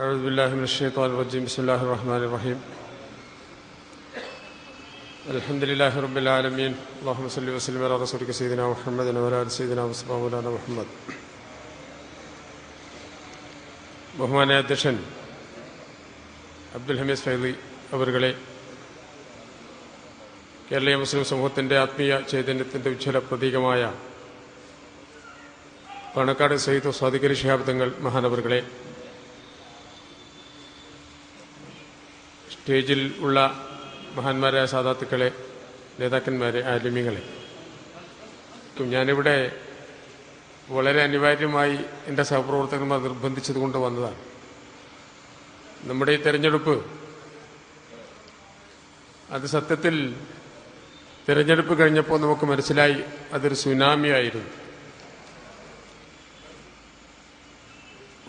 أعوذ بالله من الشيطان الرجيم. بسم الله الرحمن الرحيم. الحمد لله رب العالمين. اللهم صل وسلم على رسولك سيدنا محمد وعلى آل سيدنا മുസ്തഫ മൗലാന മുഹമ്മദ്. ബഹുമാന്യ അധ്യക്ഷൻ അബ്ദുൽ ഹമീദ് ഫൈളി അവരുകളെ, കേരളീയ മുസ്ലിം സമൂഹത്തിൻ്റെ ആത്മീയ ചൈതന്യത്തിൻ്റെ ഉജ്ജ്വല പ്രതീകമായ പാണക്കാട് സയ്യിദ് സ്വാദിഖ് അലി ശിഹാബ് തങ്ങൾ മഹാനവറുകളെ, സ്റ്റേജിൽ ഉള്ള മഹാന്മാരായ സാദാത്തുക്കളെ, നേതാക്കന്മാരെ, ആലിമീങ്ങളെ, ഞാനിവിടെ വളരെ അനിവാര്യമായി എൻ്റെ സഹപ്രവർത്തകന്മാർ നിർബന്ധിച്ചതുകൊണ്ട് വന്നതാണ്. നമ്മുടെ ഈ തെരഞ്ഞെടുപ്പ് അത് സത്യത്തിൽ തിരഞ്ഞെടുപ്പ് കഴിഞ്ഞപ്പോൾ നമുക്ക് മനസ്സിലായി അതൊരു സുനാമി ആയിരുന്നു.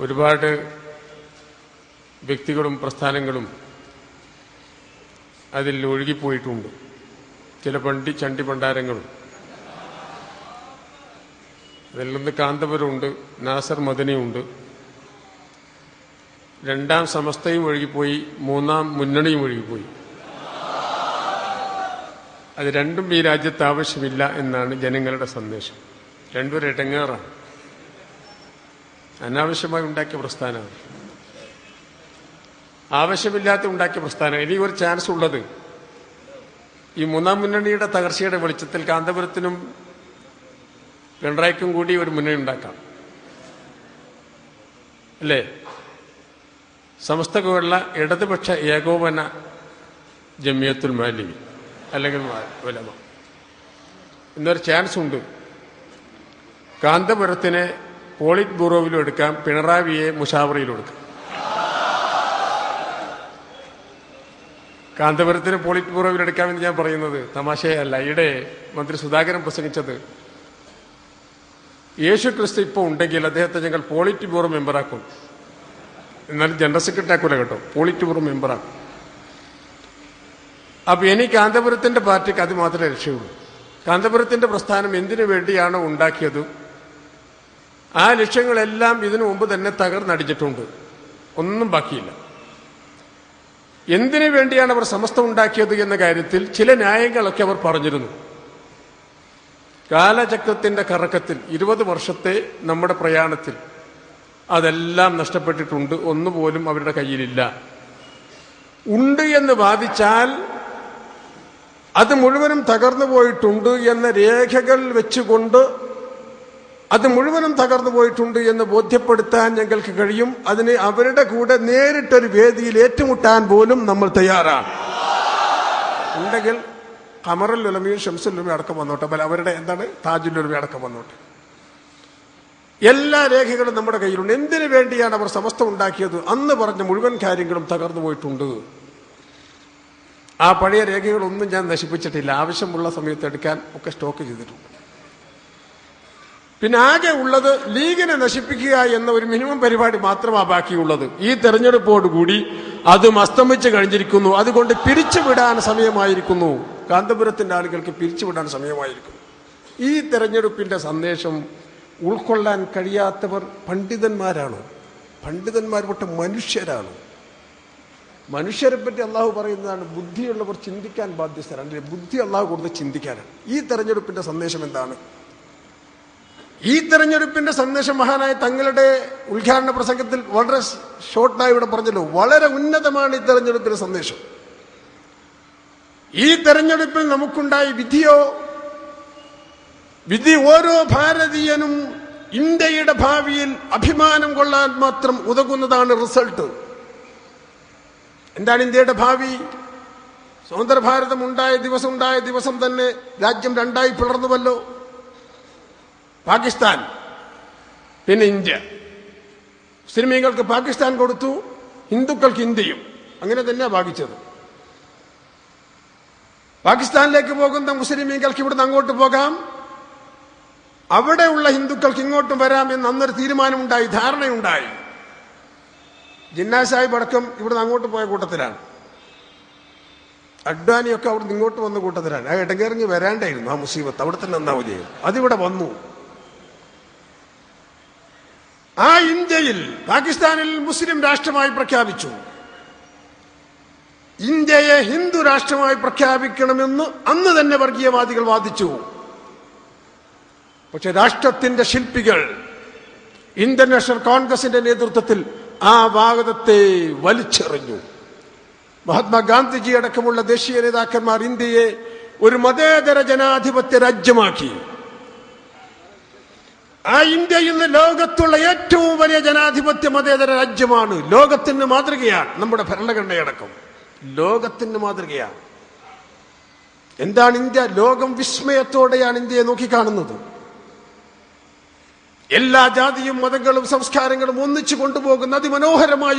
ഒരുപാട് വ്യക്തികളും പ്രസ്ഥാനങ്ങളും അതിൽ ഒഴുകിപ്പോയിട്ടുണ്ട്. ചില ചണ്ടി പണ്ടാരങ്ങളും. അതിൽ നിന്ന് കാന്തപുരമുണ്ട്, നാസർ മദനിയുണ്ട്, രണ്ടാം സമസ്തയും ഒഴുകിപ്പോയി, മൂന്നാം മുന്നണിയും ഒഴുകിപ്പോയി. അത് രണ്ടും ഈ രാജ്യത്ത് ആവശ്യമില്ല എന്നാണ് ജനങ്ങളുടെ സന്ദേശം. രണ്ടുപേരും ഇടങ്ങേറാണ്, അനാവശ്യമായി ഉണ്ടാക്കിയ പ്രസ്ഥാനമാണ്, ആവശ്യമില്ലാത്ത ഉണ്ടാക്കിയ പ്രസ്ഥാനം. ഇനി ഒരു ചാൻസ് ഉള്ളത് ഈ മൂന്നാം മുന്നണിയുടെ തകർച്ചയുടെ വെളിച്ചത്തിൽ കാന്തപുരത്തിനും പിണറായിക്കും കൂടി ഒരു മുന്നണി ഉണ്ടാക്കാം, അല്ലേ? സമസ്തക്കുള്ള ഇടതുപക്ഷ ഏകോപന ജമിയത്തുൽ മാലിമി അല്ലെങ്കിൽ ഉലമ എന്നൊരു ചാൻസ് ഉണ്ട്. കാന്തപുരത്തിനെ പോളിറ്റ് ബ്യൂറോയിലും എടുക്കാം, പിണറായിയെ മുഷാവറയിലും എടുക്കാം. കാന്തപുരത്തിന് പോളിറ്റ് ബ്യൂറോയിൽ എടുക്കാമെന്ന് ഞാൻ പറയുന്നത് തമാശയല്ല. ഈയിടെ മന്ത്രി സുധാകരൻ പ്രസംഗിച്ചത്, യേശു ക്രിസ്തു ഇപ്പോൾ ഉണ്ടെങ്കിൽ അദ്ദേഹത്തെ ഞങ്ങൾ പോളിറ്റ് ബ്യൂറോ മെമ്പറാക്കും. എന്നാലും ജനറൽ സെക്രട്ടറി ആക്കൂല കേട്ടോ, പോളിറ്റ് ബ്യൂറോ മെമ്പറാക്കും. അപ്പൊ ഇനി കാന്തപുരത്തിന്റെ പാർട്ടിക്ക് അത് മാത്രമേ രക്ഷയുള്ളൂ. കാന്തപുരത്തിന്റെ പ്രസ്ഥാനം എന്തിനു വേണ്ടിയാണോ ഉണ്ടാക്കിയത് ആ ലക്ഷ്യങ്ങളെല്ലാം ഇതിനു മുമ്പ് തന്നെ തകർന്നടിച്ചിട്ടുണ്ട്, ഒന്നും ബാക്കിയില്ല. എന്തിനു വേണ്ടിയാണ് അവർ സമസ്ത ഉണ്ടാക്കിയത് എന്ന കാര്യത്തിൽ ചില ന്യായങ്ങളൊക്കെ അവർ പറഞ്ഞിരുന്നു. കാലചക്രത്തിന്റെ കറക്കത്തിൽ 20 വർഷത്തെ നമ്മുടെ പ്രയാണത്തിൽ അതെല്ലാം നഷ്ടപ്പെട്ടിട്ടുണ്ട്, ഒന്നുപോലും അവരുടെ കയ്യിലില്ല. ഉണ്ട് എന്ന് വാദിച്ചാൽ അത് മുഴുവനും തകർന്നു പോയിട്ടുണ്ട് എന്ന രേഖകൾ വെച്ചുകൊണ്ട് അത് മുഴുവനും തകർന്നു പോയിട്ടുണ്ട് എന്ന് ബോധ്യപ്പെടുത്താൻ ഞങ്ങൾക്ക് കഴിയും. അതിന് അവരുടെ കൂടെ നേരിട്ടൊരു വേദിയിൽ ഏറ്റുമുട്ടാൻ പോലും നമ്മൾ തയ്യാറാണ്. ഉണ്ടെങ്കിൽ ഖമറുൽ ഉലമയും ഷംസുൽ ഉലമയും അടക്കം വന്നോട്ടെ, അവരുടെ എന്താണ് താജുൽ ഉലമയും അടക്കം വന്നോട്ടെ. എല്ലാ രേഖകളും നമ്മുടെ കയ്യിലുണ്ട്. എന്തിനു വേണ്ടിയാണ് അവർ സമസ്ത ഉണ്ടാക്കിയത് അന്ന് പറഞ്ഞ മുഴുവൻ കാര്യങ്ങളും തകർന്നു പോയിട്ടുണ്ട്. ആ പഴയ രേഖകളൊന്നും ഞാൻ നശിപ്പിച്ചിട്ടില്ല, ആവശ്യമുള്ള സമയത്ത് എടുക്കാൻ ഒക്കെ സ്റ്റോക്ക് ചെയ്തിട്ടുണ്ട്. പിന്നെ ആകെ ഉള്ളത് ലീഗിനെ നശിപ്പിക്കുക എന്ന ഒരു മിനിമം പരിപാടി മാത്രമാണ് ബാക്കിയുള്ളത്. ഈ തെരഞ്ഞെടുപ്പോടുകൂടി അതും അസ്തമിച്ച് കഴിഞ്ഞിരിക്കുന്നു. അതുകൊണ്ട് പിരിച്ചുവിടാൻ സമയമായിരിക്കുന്നു. കാന്തപുരത്തിന്റെ ആളുകൾക്ക് പിരിച്ചുവിടാൻ സമയമായിരിക്കുന്നു. ഈ തെരഞ്ഞെടുപ്പിന്റെ സന്ദേശം ഉൾക്കൊള്ളാൻ കഴിയാത്തവർ പണ്ഡിതന്മാരാണ്. പണ്ഡിതന്മാർ പെട്ട മനുഷ്യരാണ്. മനുഷ്യരെ പറ്റി അള്ളാഹു പറയുന്നതാണ്, ബുദ്ധിയുള്ളവർ ചിന്തിക്കാൻ ബാധ്യസ്ഥരാണ്. ബുദ്ധി അള്ളാഹു കൊടുത്ത് ചിന്തിക്കാനാണ്. ഈ തെരഞ്ഞെടുപ്പിന്റെ സന്ദേശം എന്താണ്? ഈ തെരഞ്ഞെടുപ്പിന്റെ സന്ദേശം മഹാനായ തങ്ങളുടെ ഉദ്ഘാടന പ്രസംഗത്തിൽ വളരെ ഷോർട്ടായി ഇവിടെ പറഞ്ഞല്ലോ, വളരെ ഉന്നതമാണ് ഈ തെരഞ്ഞെടുപ്പിന്റെ സന്ദേശം. ഈ തെരഞ്ഞെടുപ്പിൽ നമുക്കുണ്ടായ വിധി ഓരോ ഭാരതീയനും ഇന്ത്യയുടെ ഭാവിയിൽ അഭിമാനം കൊള്ളാൻ മാത്രം ഉതകുന്നതാണ് റിസൾട്ട്. എന്താണ് ഇന്ത്യയുടെ ഭാവി? സ്വതന്ത്ര ഭാരതം ഉണ്ടായ ദിവസം തന്നെ രാജ്യം രണ്ടായി പിളർന്നുവല്ലോ. പാകിസ്ഥാൻ, പിന്നെ ഇന്ത്യ. മുസ്ലിമീങ്ങൾക്ക് പാകിസ്ഥാൻ കൊടുത്തു, ഹിന്ദുക്കൾക്ക് ഇന്ത്യയും. അങ്ങനെ തന്നെയാണ് ഭാഗിച്ചത്. പാകിസ്ഥാനിലേക്ക് പോകുന്ന മുസ്ലിമീങ്ങൾക്ക് ഇവിടുന്ന് അങ്ങോട്ട് പോകാം, അവിടെയുള്ള ഹിന്ദുക്കൾക്ക് ഇങ്ങോട്ടും വരാം എന്ന് അന്നൊരു തീരുമാനമുണ്ടായി, ധാരണയുണ്ടായി. ജിന്നാ സാഹിബ് അടക്കം ഇവിടുന്ന് അങ്ങോട്ട് പോയ കൂട്ടത്തിലാണ്. അഡ്വാനിയൊക്കെ അവിടുന്ന് ഇങ്ങോട്ട് വന്ന കൂട്ടത്തിലാണ്. ആ ഇടങ്ങേറിഞ്ഞ് വരാണ്ടായിരുന്നു ആ മുസീബത്ത്, അവിടെ തന്നെ നിന്നാ മതിയായിരുന്നു. അതിവിടെ വന്നു. ആ ഇന്ത്യയിൽ പാകിസ്ഥാനിൽ മുസ്ലിം രാഷ്ട്രമായി പ്രഖ്യാപിച്ചു. ഇന്ത്യയെ ഹിന്ദു രാഷ്ട്രമായി പ്രഖ്യാപിക്കണമെന്ന് അന്ന് തന്നെ വർഗീയവാദികൾ വാദിച്ചു. പക്ഷെ രാഷ്ട്രത്തിന്റെ ശില്പികൾ ഇന്ത്യൻ നാഷണൽ കോൺഗ്രസിന്റെ നേതൃത്വത്തിൽ ആ വാദത്തെ വലിച്ചെറിഞ്ഞു. മഹാത്മാഗാന്ധിജി അടക്കമുള്ള ദേശീയ നേതാക്കന്മാർ ഇന്ത്യയെ ഒരു മതേതര ജനാധിപത്യ രാജ്യമാക്കി. ആ ഇന്ത്യ ഇന്ന് ലോകത്തുള്ള ഏറ്റവും വലിയ ജനാധിപത്യ മതേതര രാജ്യമാണ്. ലോകത്തിന് മാതൃകയാണ്. നമ്മുടെ ഭരണഘടനയടക്കം ലോകത്തിന് മാതൃകയാണ്. എന്താണ് ഇന്ത്യ? ലോകം വിസ്മയത്തോടെയാണ് ഇന്ത്യയെ നോക്കിക്കാണുന്നത്. എല്ലാ ജാതിയും മതങ്ങളും സംസ്കാരങ്ങളും ഒന്നിച്ചു കൊണ്ടുപോകുന്ന അതിമനോഹരമായ